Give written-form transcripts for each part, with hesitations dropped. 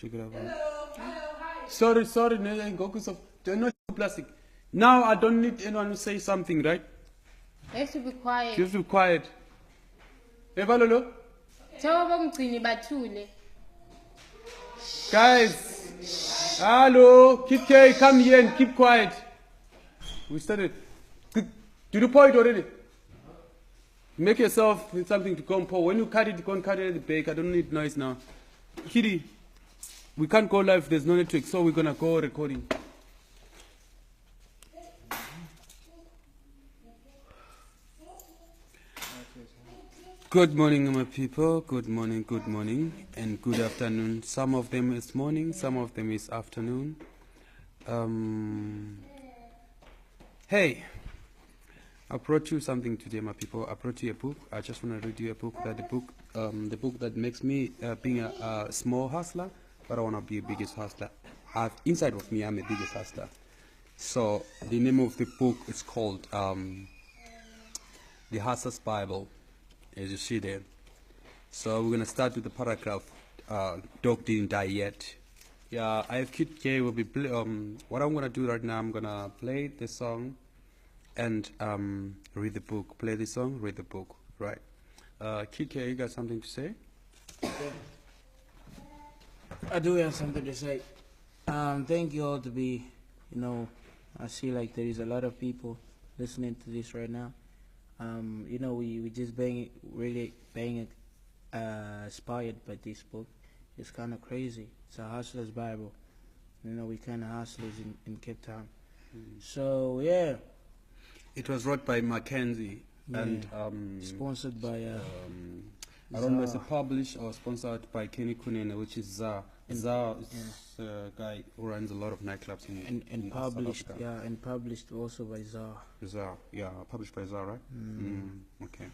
She could have. Sorry, no, Goku, so not plastic. Now I don't need anyone to say something, right? You have to be quiet. You have to be quiet. Evalolo? Guys, hello, keep K, come here and keep quiet. We started. Did you pour it already? Make yourself something to come pour. When you cut it, go and cut it at the back. I don't need noise now. Kitty, we can't go live, there's no network, so we're gonna go recording. Good morning, my people. Good morning, and good afternoon. Some of them is morning, some of them is afternoon. Hey, I brought you something today, my people. I brought you a book. I just want to read you a book. The book that makes me being a small hustler, but I want to be a biggest hustler. Inside of me, I'm a biggest hustler. So the name of the book is called The Hustler's Bible, as you see there. So we're gonna start with the paragraph. Dog didn't die yet. Yeah, I have Kid K will be what I'm gonna do right now. I'm gonna play the song and read the book. Play the song, read the book. Right. Kid K, you got something to say? Okay. I do have something to say. Thank you all to be. I see like there is a lot of people listening to this right now. We just really being inspired by this book. It's kind of crazy. It's a hustler's Bible. We kind of hustlers in Cape Town. So yeah. It was wrote by Mackenzie and sponsored by I don't know if it's published or sponsored by Kenny Kunene, which is Zar. Zar is a guy who runs a lot of nightclubs in published, South Africa. And published also by Zar. Zar, published by Zar, right? Okay.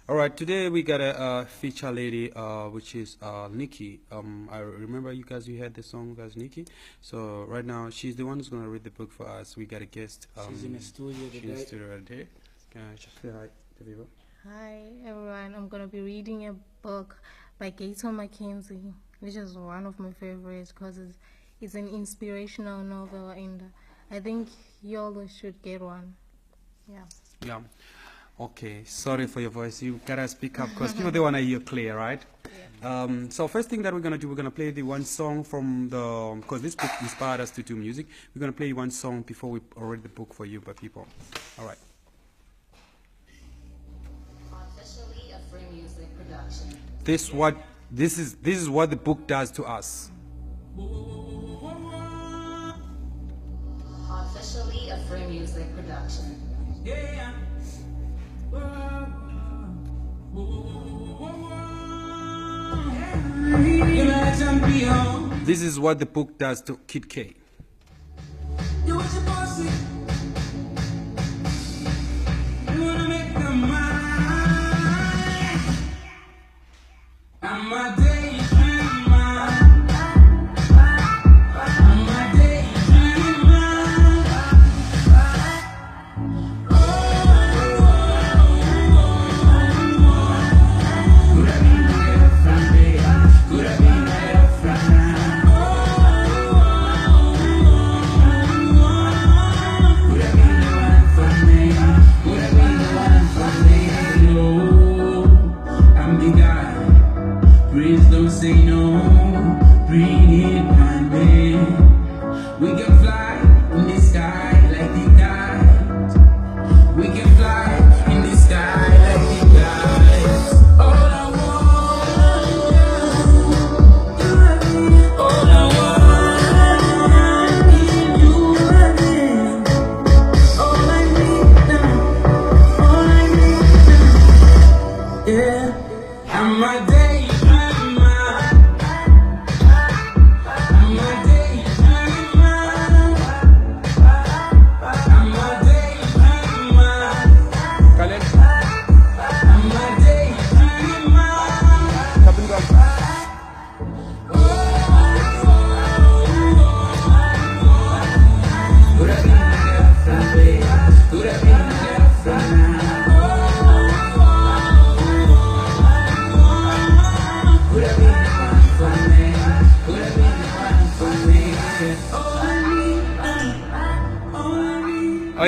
All right. Today we got a feature lady, which is Nikki. I remember you heard the song, guys, Nikki. So right now she's the one who's gonna read the book for us. We got a guest. She's in the studio today. She's in the studio today. Can I just say hi to people? Hi everyone, I'm going to be reading a book by Gator Mackenzie, which is one of my favorites because it's an inspirational novel and I think you all should get one. Yeah. Okay, sorry for your voice, you gotta speak up because people, they want to hear clear, right? Yeah. So first thing that we're going to do, we're going to play the one song from because this book inspired us to do music. We're going to play one song before we read the book for you by people. All right. This is what the book does to us. Officially a free music production. Yeah. This is what the book does to Kid K. Praise the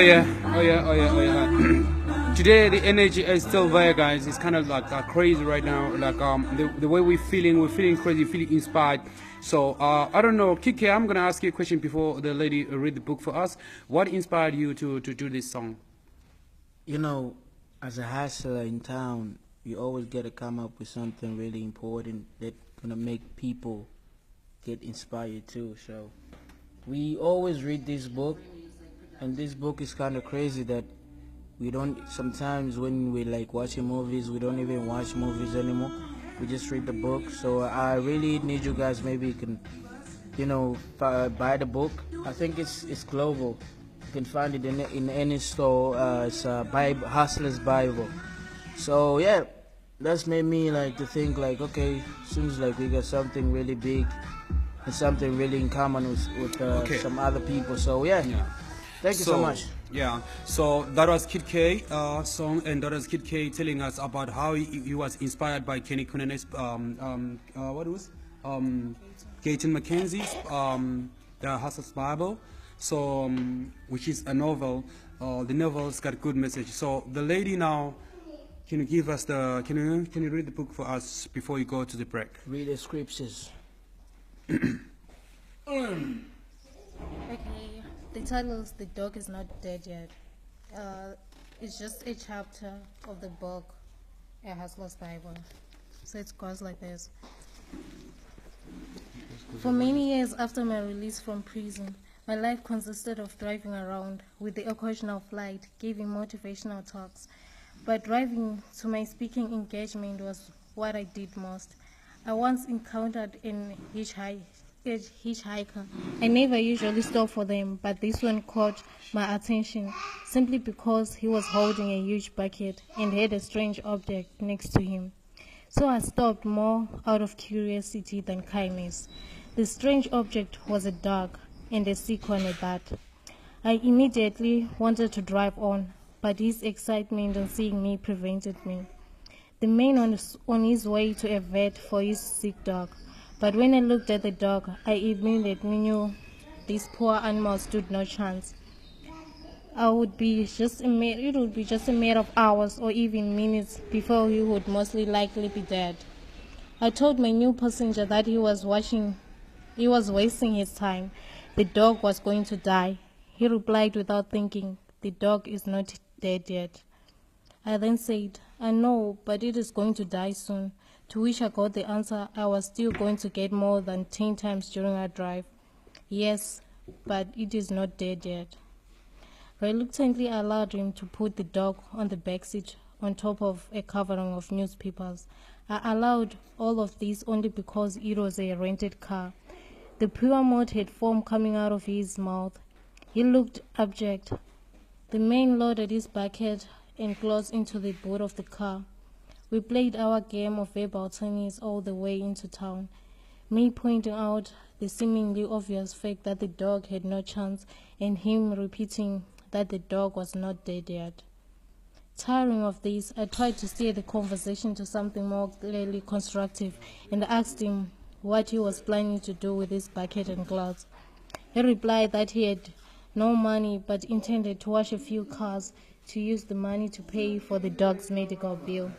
yeah, oh yeah, oh yeah, oh yeah. Today the energy is still there, guys. It's kind of like crazy right now. Like the way we're feeling crazy, feeling inspired. So I don't know, Kike, I'm gonna ask you a question before the lady read the book for us. What inspired you to do this song? You know, as a hustler in town, you always got to come up with something really important that gonna make people get inspired too. So we always read this book, and this book is kind of crazy that we don't. Sometimes when we like watching movies, we don't even watch movies anymore. We just read the book. So I really need you guys. Maybe you can, buy the book. I think it's global. You can find it in any store. It's a Bible, Hustler's Bible. So yeah, that's made me like to think like, okay, seems like we got something really big and something really in common with Okay. some other people. So yeah, Yeah. thank you so much. Yeah, so that was Kid K song, and that was Kid K telling us about how he was inspired by Kenny Kunene's what it was Gayton Mackenzie's The Hustler's Bible, so which is a novel. The novel's got good message. So the lady now, can you give us the can you read the book for us before you go to the break? Read the scriptures. Okay, the title is The Dog Is Not Dead Yet. It's just a chapter of the book, A Hustler's Bible. So it goes like this. For many years after my release from prison, my life consisted of driving around with the occasional flight, giving motivational talks. But driving to my speaking engagement was what I did most. I once encountered a hitchhiker. I never usually stop for them, but this one caught my attention simply because he was holding a huge bucket and had a strange object next to him. So I stopped more out of curiosity than kindness. The strange object was a dog, and a sick one at that. I immediately wanted to drive on, but his excitement on seeing me prevented me. The man was on his way to a vet for his sick dog, but when I looked at the dog, I immediately knew this poor animal stood no chance. It would be just a matter of hours or even minutes before he would mostly likely be dead. I told my new passenger that he was wasting his time. The dog was going to die. He replied without thinking, "The dog is not dead yet." I then said, "I know, but it is going to die soon." To which I got the answer, I was still going to get more than 10 times during our drive. "Yes, but it is not dead yet." Reluctantly, I allowed him to put the dog on the back seat on top of a covering of newspapers. I allowed all of this only because it was a rented car. The pure mud had foam coming out of his mouth. He looked abject. The man loaded his bucket and clothes into the boot of the car. We played our game of verbal tennis all the way into town, me pointing out the seemingly obvious fact that the dog had no chance and him repeating that the dog was not dead yet. Tiring of this, I tried to steer the conversation to something more clearly constructive and asked him what he was planning to do with his bucket and clothes. He replied that he had no money but intended to wash a few cars to use the money to pay for the dog's medical bill.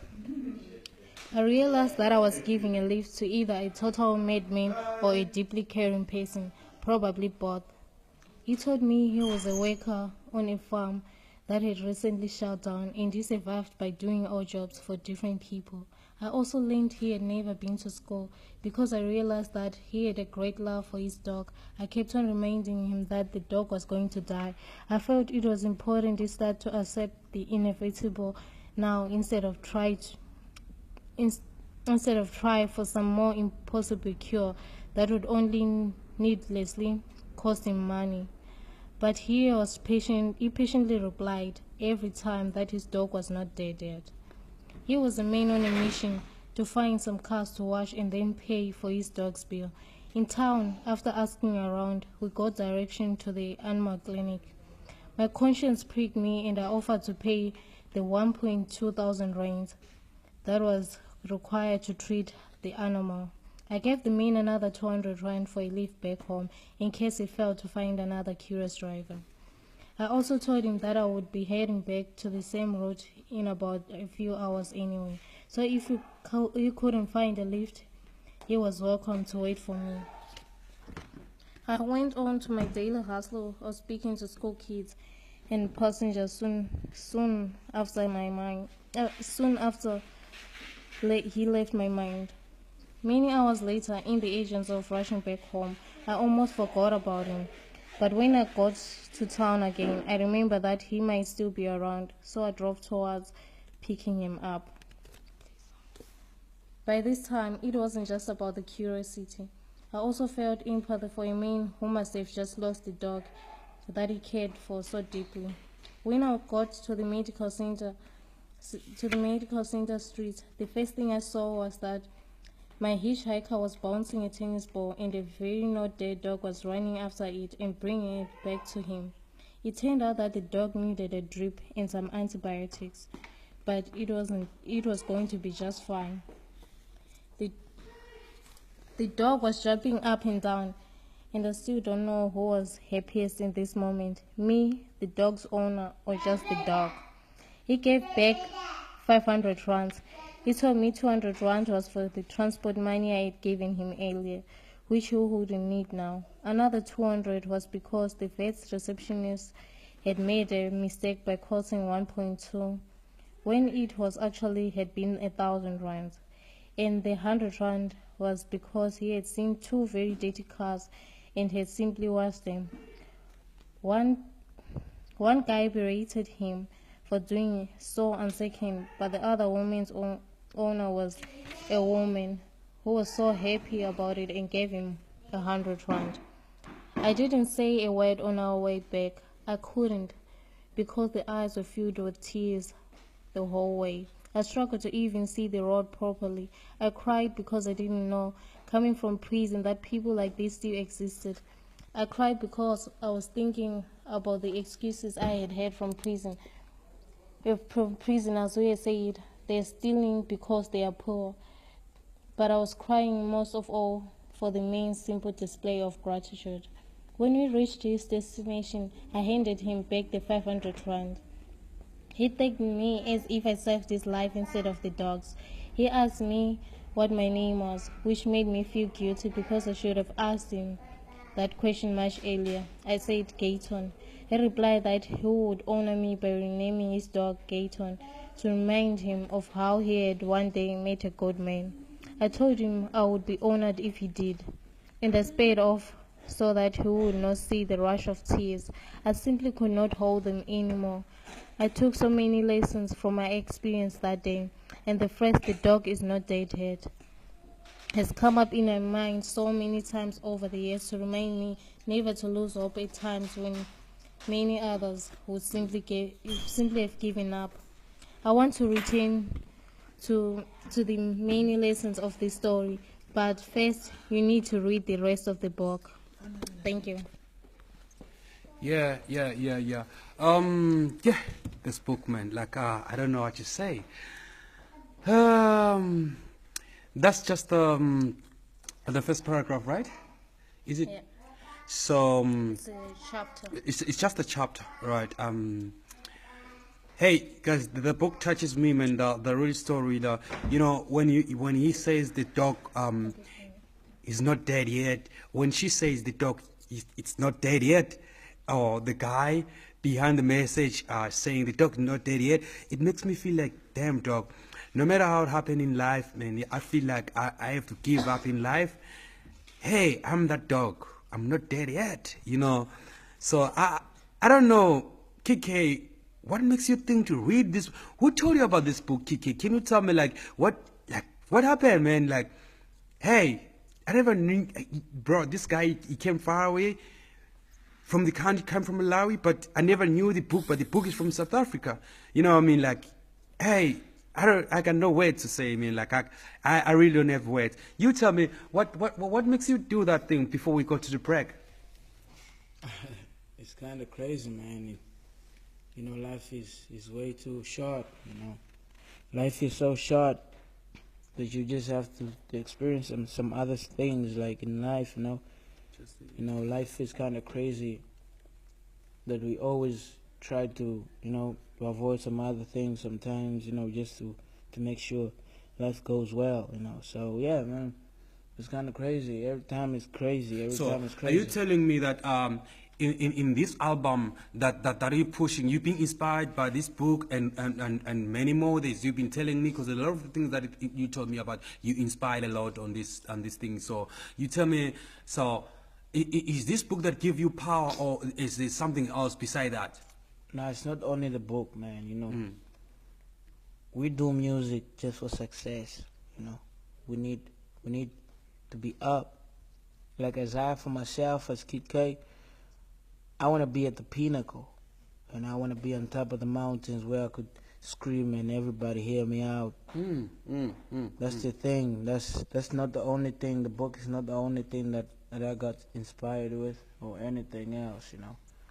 I realized that I was giving a lift to either a total madman or a deeply caring person, probably both. He told me he was a worker on a farm that had recently shut down and he survived by doing odd jobs for different people. I also learned he had never been to school. Because I realized that he had a great love for his dog, I kept on reminding him that the dog was going to die. I felt it was important instead to accept the inevitable now instead of try for some more impossible cure that would only needlessly cost him money. But he patiently replied every time that his dog was not dead yet. He was a man on a mission to find some cars to wash and then pay for his dog's bill. In town, after asking around, we got direction to the animal clinic. My conscience pricked me and I offered to pay the 1.2 thousand rands that was required to treat the animal. I gave the man another 200 rand for a lift back home in case he failed to find another curious driver. I also told him that I would be heading back to the same route in about a few hours anyway. So if he couldn't find a lift, he was welcome to wait for me. I went on to my daily hustle of speaking to school kids and passengers soon after he left my mind. Many hours later, in the agents of rushing back home, I almost forgot about him. But when I got to town again, I remembered that he might still be around, so I drove towards picking him up. By this time, it wasn't just about the curiosity. I also felt empathy for a man who must have just lost the dog that he cared for so deeply. When I got to the medical center street, the first thing I saw was that my hitchhiker was bouncing a tennis ball and a very not dead dog was running after it and bringing it back to him. It turned out that the dog needed a drip and some antibiotics, but it was going to be just fine. The dog was jumping up and down, and I still don't know who was happiest in this moment, me, the dog's owner, or just the dog. He gave back 500 rands. He told me 200 rand was for the transport money I had given him earlier, which he wouldn't need now. Another 200 was because the vet's receptionist had made a mistake by quoting 1.2 when it was actually had been 1,000 rands. And the 100 rand was because he had seen two very dirty cars and had simply washed them. One guy berated him for doing so on second, but the other woman's owner was a woman who was so happy about it and gave him 100 rand. I didn't say a word on our way back. I couldn't, because the eyes were filled with tears the whole way. I struggled to even see the road properly. I cried because I didn't know, coming from prison, that people like this still existed. I cried because I was thinking about the excuses I had heard from prison. From prisoners who had said they're stealing because they are poor. But I was crying most of all for the main simple display of gratitude. When we reached his destination, I handed him back the 500 rand. He thanked me as if I saved his life instead of the dog's. He asked me what my name was, which made me feel guilty because I should have asked him that question much earlier. I said Gayton. He replied that he would honor me by renaming his dog Gayton to remind him of how he had one day met a good man. I told him I would be honored if he did, and I sped off so that he would not see the rush of tears. I simply could not hold them anymore. I took so many lessons from my experience that day, and the phrase "the dog is not dead yet" has come up in my mind so many times over the years to remind me never to lose hope at times when many others would simply have given up. I want to return to the many lessons of this story, but first you need to read the rest of the book. Thank you. Yeah. This book, man. Like, I don't know what to say. That's just the first paragraph, right? Is it? Yeah. So It's a chapter. it's just a chapter, right? Hey guys, the book touches me, man. The real story, when he says the dog is not dead yet. When she says the dog it's not dead yet, or the guy behind the message saying the dog not dead yet, it makes me feel like, damn dog, no matter how it happened in life, man, I feel like I have to give up in life. Hey, I'm that dog, I'm not dead yet, so I don't know, KK, what makes you think to read this? Who told you about this book, KK? Can you tell me what happened, man? Like, hey, I never knew, bro, this guy, he came far away from the country, came from Malawi, but I never knew the book, but the book is from South Africa. You know what I mean? Like, hey, I got no words to say, man. Like, I really don't have words. You tell me, what makes you do that thing before we go to the break? It's kind of crazy, man. Life is way too short, Life is so short that you just have to experience some other things, like in life, Life is kind of crazy. that we always try to, to avoid some other things sometimes, just to make sure life goes well, So yeah, man, it's kind of crazy. Every time it's crazy. Every So, time it's are crazy. you telling me that in this album that you're pushing, you've been inspired by this book and many more things you've been telling me? Because a lot of the things that you told me about, you inspired a lot on this thing. So you tell me, so is this book that give you power, or is there something else beside that? No, it's not only the book, man. We do music just for success. We need to be up. Like as for myself, as Kid K, I want to be at the pinnacle, and I want to be on top of the mountains where I could scream and everybody hear me out. That's the thing. That's not the only thing. The book is not the only thing that I got inspired with, or anything else,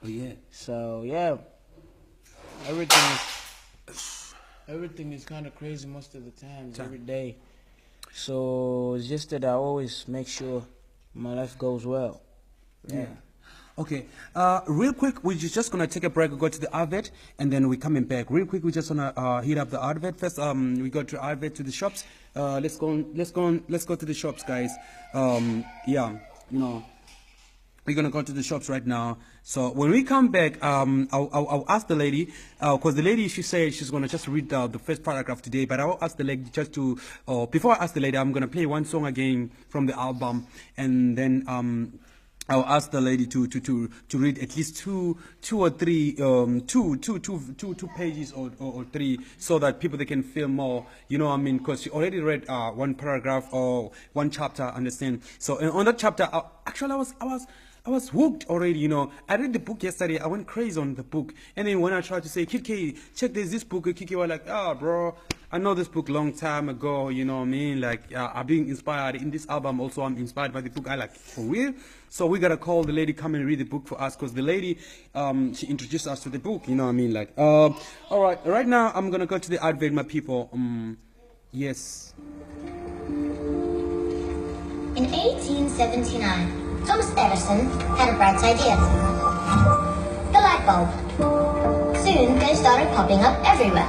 Oh yeah. So yeah, everything is kind of crazy most of the time, every day. So it's just that I always make sure my life goes well. Yeah. Okay. Real quick, we're just gonna take a break. We go to the advert, and then we're coming back. Real quick, we're just gonna hit up the advert first. We go to advert to the shops. Let's go to the shops, guys. Yeah. We're gonna go to the shops right now. So when we come back, I'll ask the lady, because the lady, she said she's gonna just read the first paragraph today. But I'll ask the lady just to, before I ask the lady, I'm gonna play one song again from the album, and then I'll ask the lady to read at least two or three, two pages or three, so that people, they can feel more, because she already read one paragraph or one chapter, understand? So on that chapter, actually I was hooked already, I read the book yesterday. I went crazy on the book. And then when I tried to say, Kid K, check this book, Kid K was like, bro, I know this book long time ago, you know what I mean? Like, I'm being inspired. In this album also, I'm inspired by the book. I like, for real? So we gotta call the lady, come and read the book for us, because the lady, she introduced us to the book, you know what I mean? Like, all right now, I'm gonna go to the advert, my people. Yes. In 1879, Thomas Edison had a bright idea. The light bulb. Soon they started popping up everywhere.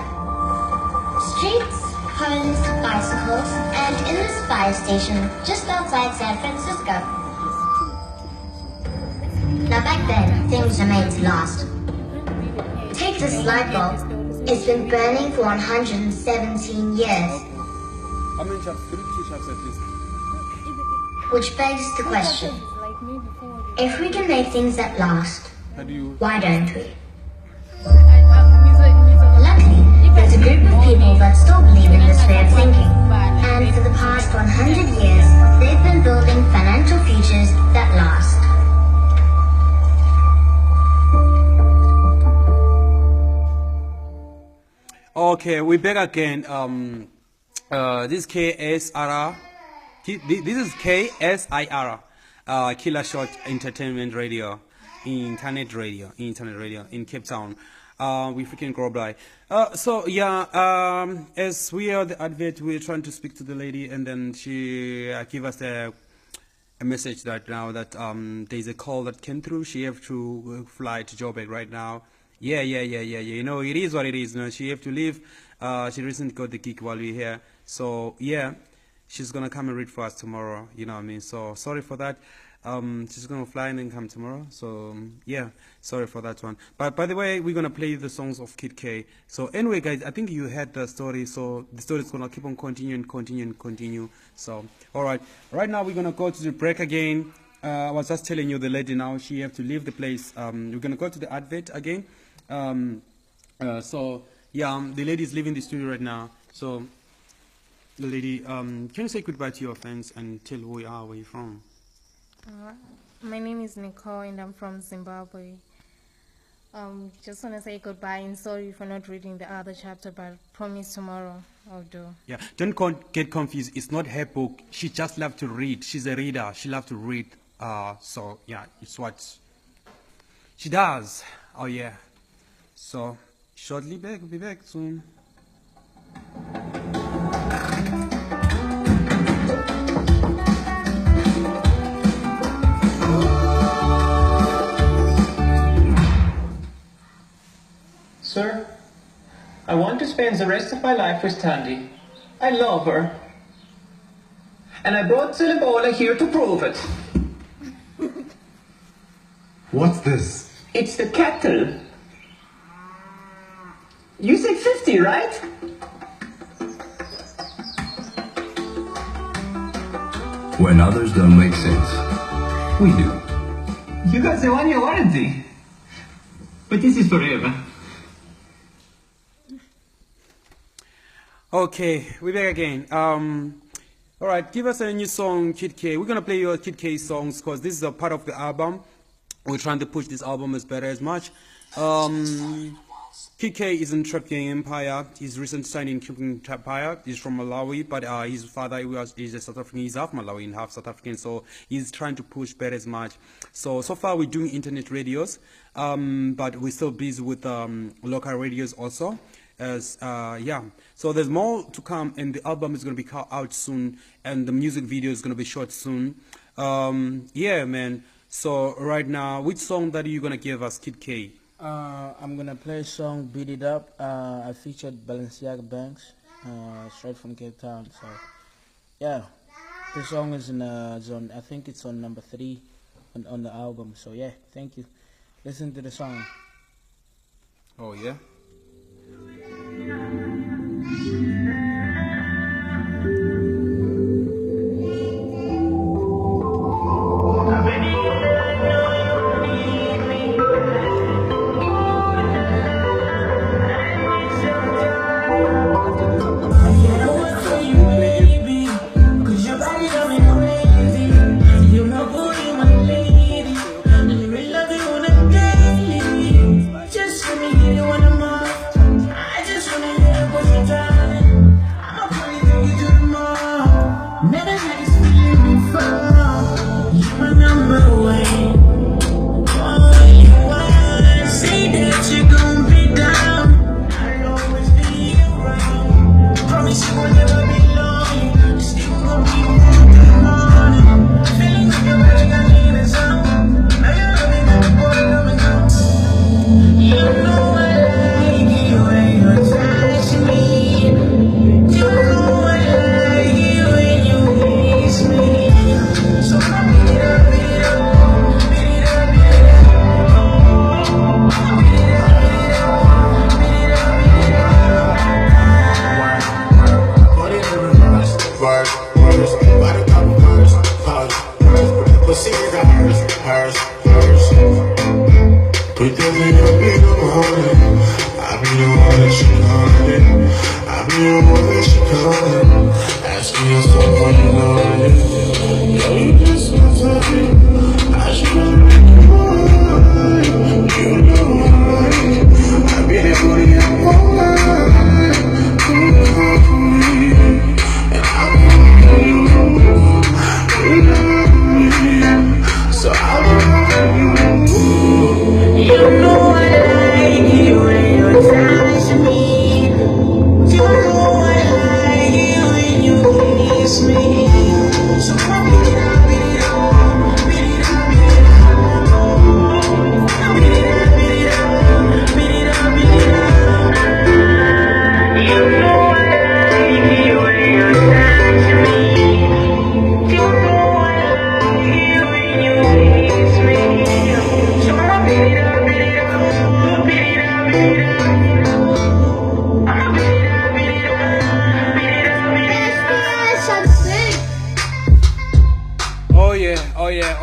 Streets, homes, bicycles, and in this fire station just outside San Francisco. Now back then, things were made to last. Take this light bulb. It's been burning for 117 years. How many shops? 3 shops at least. Which begs the question, if we can make things that last, why don't we? Luckily, there's a group of people that still believe in this way of thinking, and for the past 100 years, they've been building financial futures that last. Okay, we're back again. This is KSIR. This is KSIR, Killer Shot Entertainment Radio, Internet Radio in Cape Town. We freaking grow by. So yeah, as we are the advert, we're trying to speak to the lady, and then she give us a message that now that there's a call that came through. She have to fly to Joburg right now. Yeah. It is what it is. She have to leave. She recently got the gig while we're here. So yeah. She's gonna come and read for us tomorrow, you know what I mean? So sorry for that. She's gonna fly and then come tomorrow. So yeah, sorry for that one. But by the way, we're gonna play the songs of Kid K. So anyway, guys, I think you heard the story. So the story is gonna keep on continue. So all right now we're gonna go to the break again. I was just telling you the lady now, she have to leave the place. We're gonna go to the advert again. So yeah, the lady is leaving the studio right now. So. The lady, can you say goodbye to your fans and tell who you are, where you're from? My name is Nicole and I'm from Zimbabwe. Just want to say goodbye and sorry for not reading the other chapter, but promise tomorrow I'll do. Yeah, don't get confused. It's not her book. She just loves to read. She's a reader. She loves to read. So yeah, it's what she does. Oh yeah. So shortly back. We'll be back soon. to spend the rest of my life with Tandy. I love her. And I brought Zilibola here to prove it. What's this? It's the kettle. You said 50, right? When others don't make sense, we do. You got the 1-year warranty. But this is forever. Okay, we're back again. All right, give us a new song, Kid K. We're gonna play your Kid K songs because this is a part of the album. We're trying to push this album as better as much. Kid K is in Trap Gang Empire. He's recently signed in King Empire. He's from Malawi, but his father is a South African. He's half Malawi and half South African, so he's trying to push better as much. So far we're doing internet radios, but we're still busy with local radios also. Yeah, so there's more to come, and the album is going to be out soon, and the music video is going to be shot soon. Yeah, man. So right now, which song that are you going to give us, Kid K? I'm gonna play a song, Beat It Up. I featured Balenciaga Banks, straight from Cape Town. So yeah, the song is on, I think it's on number 3 on the album. So yeah, thank you. Listen to the song. Oh yeah.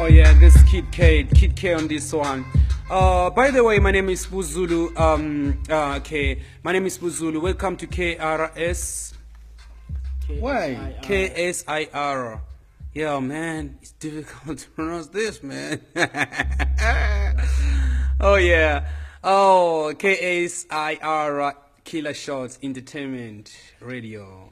Oh yeah, this Kid K on this one. By the way, my name is Buzulu. Okay, my name is Buzulu. Welcome to KRS. Why? KSIR. Yeah, man, it's difficult to pronounce this, man. Oh yeah. Oh, KSIR, Killer Shots Entertainment Radio.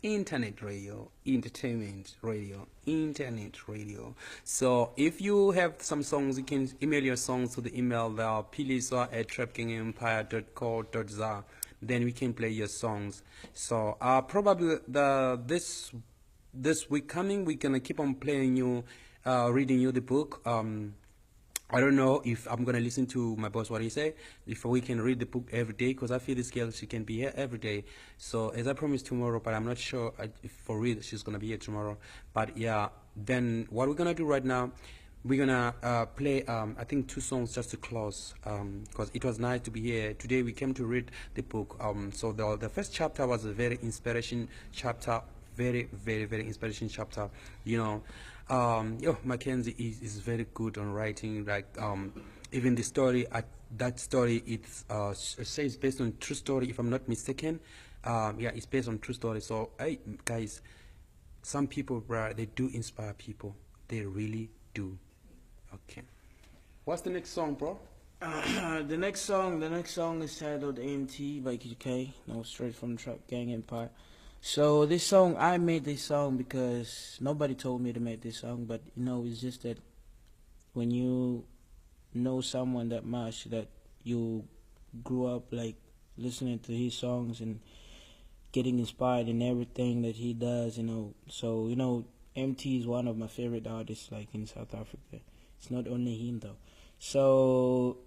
Internet radio, entertainment radio, internet radio. So if you have some songs, you can email your songs to the email pilisa@trapkingempire.co.za. Then we can play your songs. So probably this week coming, we're gonna keep on playing you, reading you the book. I don't know if I'm gonna listen to my boss what he say. If we can read the book every day, because I feel this girl she can be here every day. So as I promised tomorrow, but I'm not sure if for real she's gonna be here tomorrow. But yeah, then what we're gonna do right now, we're gonna play I think 2 songs just to close, because it was nice to be here today. We came to read the book. So the first chapter was a very inspiration chapter, very inspiration chapter, you know. Mackenzie is very good on writing, like even the story, that story, it says based on true story if I'm not mistaken. Yeah, it's based on true story. So hey guys, some people, bruh, they do inspire people, they really do. Okay, what's the next song, bro? The next song is titled AMT by KK. No, straight from Trap Gang Empire. So this song, I made this song because nobody told me to make this song, but you know, it's just that when you know someone that much, that you grew up like listening to his songs and getting inspired in everything that he does, you know. So, you know, MT is one of my favorite artists like in South Africa. It's not only him though. So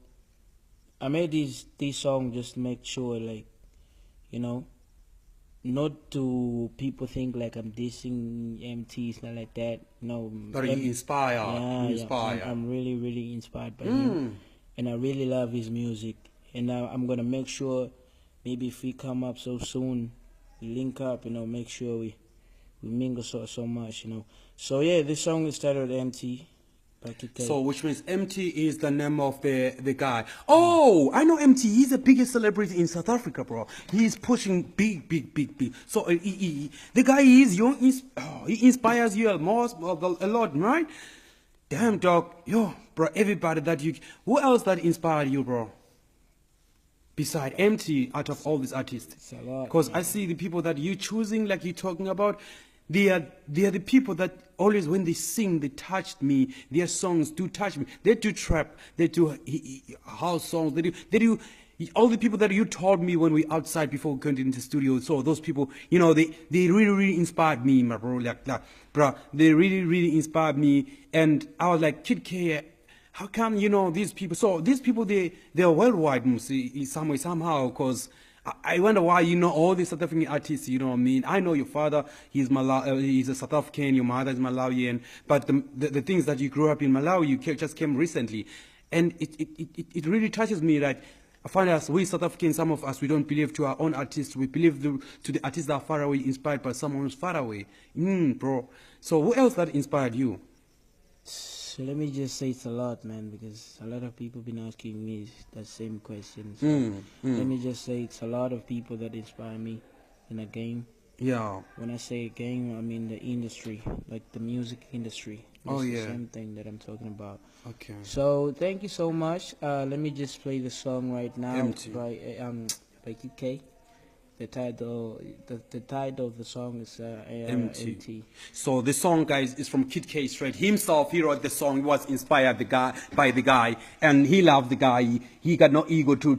I made this song just to make sure, like, you know, not to people think like I'm dissing MT, it's not like that. No, But you inspire, I'm really inspired by him, and I really love his music. And I'm gonna make sure, maybe if we come up so soon, we link up, you know, make sure we mingle so much, you know. So yeah, this song is titled MT. So which means MT is the name of the guy. Oh, I know MT. He's the biggest celebrity in South Africa, bro. He's pushing big. So the guy is young. He inspires you a lot, right? Damn, dog. Yo, bro. Everybody that you. Who else that inspired you, bro? Beside MT, out of all these artists, It's a lot. because I see the people that you choosing, like you talking about. They are the people that always, when they sing, they touched me. Their songs do touch me. They do trap. They do house songs. They do all the people that you told me when we outside before we went into the studio. So those people, you know, they really inspired me, my bro. Like, bro, they really inspired me. And I was like, Kid K, how come, you know, these people? So these people, they're worldwide, some way, somehow, because I wonder why you know all these South African artists, you know what I mean? I know your father, he's a South African, your mother is Malawian, but the things that you grew up in Malawi, you just came recently. And it really touches me that I find us, we South Africans, some of us, we don't believe to our own artists, we believe to the artists that are far away, inspired by someone who's far away. Bro. So who else that inspired you? So let me just say it's a lot, man, because a lot of people been asking me that same question. So let me just say it's a lot of people that inspire me in a game. Yeah. When I say game, I mean the industry, like the music industry. Oh, It's yeah. the same thing that I'm talking about. Okay. So thank you so much. Let me just play the song right now Empty. by KK. The title of the song is Empty. MT. So the song, guys, is from Kid K straight himself. He wrote the song. He was inspired by the guy, and he loved the guy. He got no ego to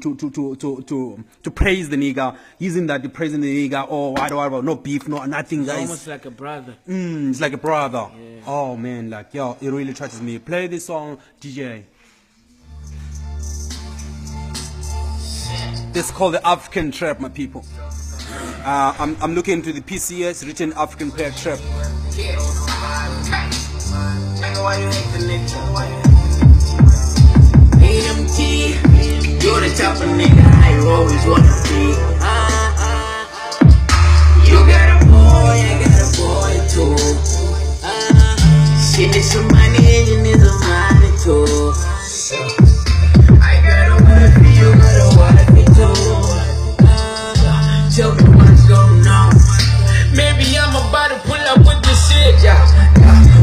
praise the nigga. Using that, praising the nigga. Oh, whatever, no beef, no nothing, It's guys. almost like a brother. It's like a brother. Yeah. Oh man, like yo, it really touches me. Play this song, DJ. This is called the African trap, my people. I'm looking into the PCS written African player trap. AMT, you're the type of nigga I always wanna be. You got a boy, I got a boy too. She needs some money and you need some money too. I got a wife, you got a wife too. Tell me what's going on. Maybe I'm about to pull up with this shit, yeah.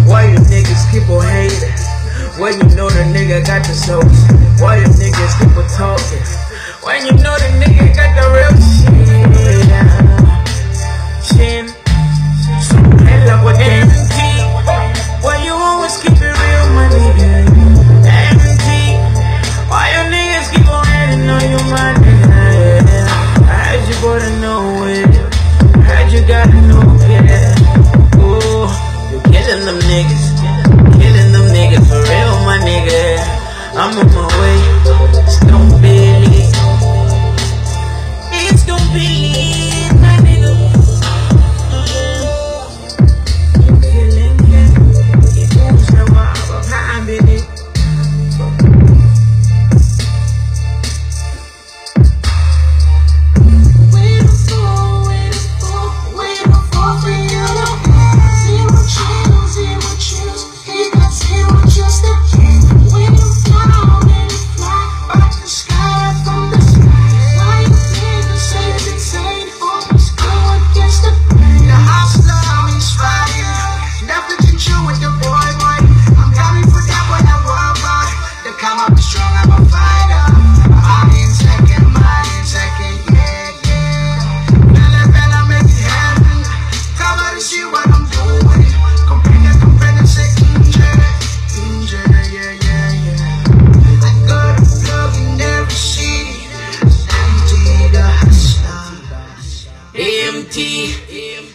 Why you niggas keep on hating? When you know the nigga got the sauce. Why you niggas keep on talking? When you know the nigga got the real shit. Chin, so hell up with empty. Why you always keep it real, my nigga? Empty. Why you niggas keep on hating on you, my nigga? I heard you gotta know it. Heard you gotta know it. Oh, you killing them niggas. Killing them niggas for real, my nigga. I'm on my way. It's gonna be lit. It's gonna be lit, my nigga. Feeling good. It moves so wild, but I'm in it.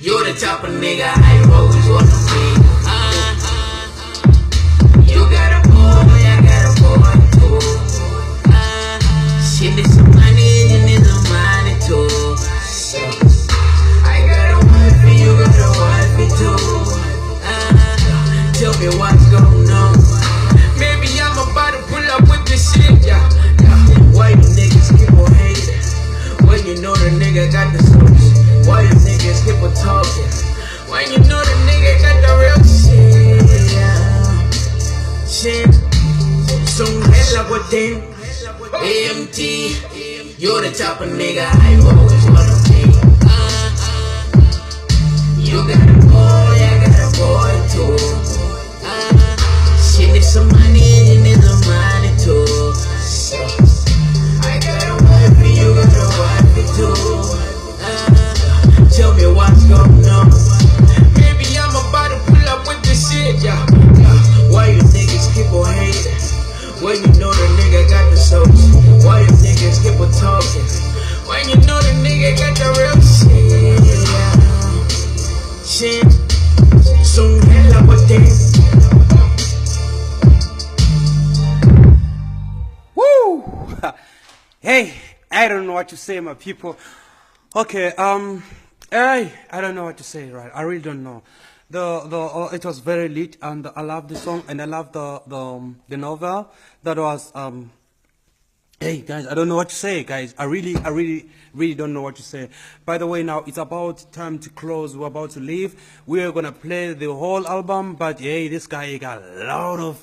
You're the type of nigga I always wanna be. You got a boy, I got a boy too. She needs some money, you need some money too. I got a wife and you got a wife too. Tell me what's going on. Maybe I'm about to pull up with this shit, yeah. Why you niggas keep on hating when you know the nigga got the source? Why you niggas keep on talking when you know the nigga got the real shit? Shit, so hella with them. AMT, you're the type of nigga I always wanna be. You got a boy, I got a boy too. She needs some money, you need some money too. I got a wife and you got a wife too. Tell me what's going on. Maybe I'm about to pull up with this shit, yeah. Why you niggas keep on hating when you know the nigga got the sauce? Why you niggas keep on talking when you know the nigga got the real shit, yeah. Shit, so hella with this. Woo! Hey, I don't know what to say, my people. Okay, I don't know what to say, right? I really don't know. It was very lit, and I love the song, and I love the novel. That was hey guys, I don't know what to say, guys. I really don't know what to say. By the way, now it's about time to close. We're about to leave. We are gonna play the whole album, but hey, this guy got a lot of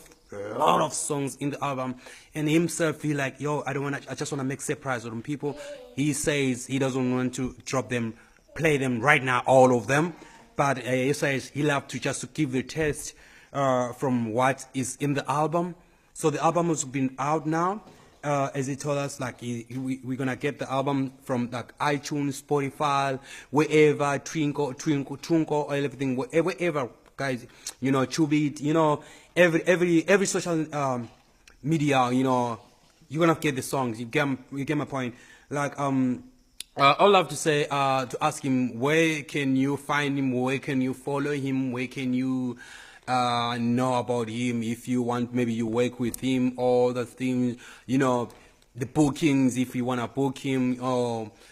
songs in the album, and himself feel like, yo, I just wanna make surprise on people. He says he doesn't want to drop them, play them right now, all of them, but he says he love to just to give the test from what is in the album. So the album has been out now, as he told us, like we're gonna get the album from like iTunes, Spotify, wherever, Twinkle, or everything, wherever, guys, you know, Chubit, you know, every social media, you know, you're gonna get the songs. You get my point. Like I would love to say to ask him, where can you find him, where can you follow him, where can you know about him, if you want, maybe you work with him, all the things, you know, the bookings, if you want to book him,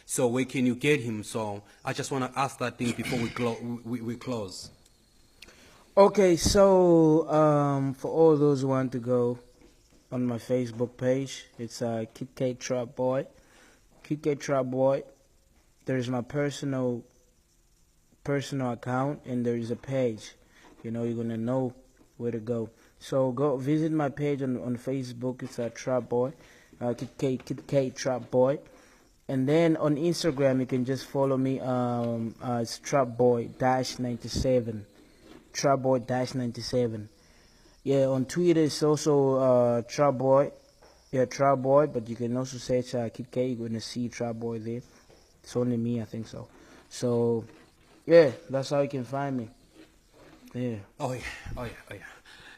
so where can you get him? So I just want to ask that thing before we close. Okay, so for all those who want to go on my Facebook page, it's Kid K Trap Boy. Kid K Trap Boy. There's my personal account, and there is a page. You know, you're gonna know where to go. So go visit my page on Facebook. It's a Trap Boy, Kid K Trap Boy. And then on Instagram, you can just follow me. It's Trapboy-97. Trapboy-97. Yeah, on Twitter it's also Trapboy. Yeah, Trapboy, but you can also search Kid K. You're gonna see Trapboy there. It's only me, I think so. So yeah, that's how you can find me. Yeah. Oh yeah.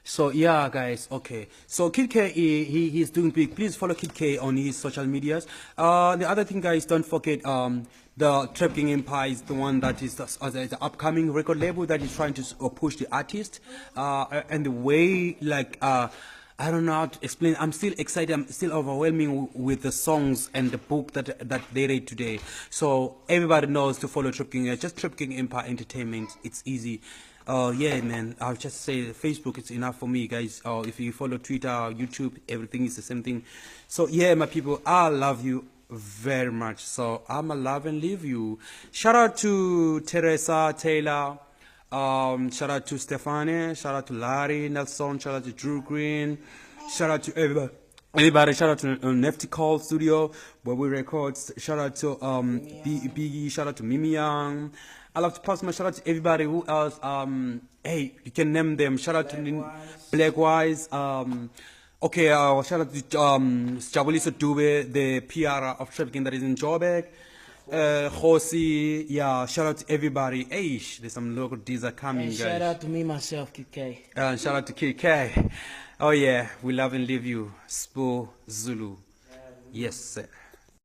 So yeah, guys. Okay. So Kid K, he's doing big. Please follow Kid K on his social medias. The other thing, guys, don't forget the Trap King Empire is the one that is the upcoming record label that is trying to push the artist, and the way like I don't know how to explain. I'm still excited. I'm still overwhelming with the songs and the book that they read today. So everybody knows to follow Trip King. Just Trip King Empire Entertainment. It's easy. Yeah, man. I'll just say Facebook is enough for me, guys. If you follow Twitter, YouTube, everything is the same thing. So yeah, my people, I love you very much. So I'm a love and leave you. Shout out to Teresa Taylor. Shout out to Stefani, shout out to Larry Nelson, shout out to Drew Green, shout out to everybody, shout out to Nefty Call Studio where we record, shout out to Biggie, shout out to Mimi Young. I love to pass my shout out to everybody who else. Hey, you can name them. Shout out to Black Wise. Okay, shout out to Jabulisa Dube, the PR of Trafficking that is in Joburg. Josi, yeah, shout out to everybody. Hey, there's some local D's are coming, guys. Shout out to me, myself, KK. Shout out to KK. Oh, yeah, we love and leave you. Spo Zulu. Yes, sir.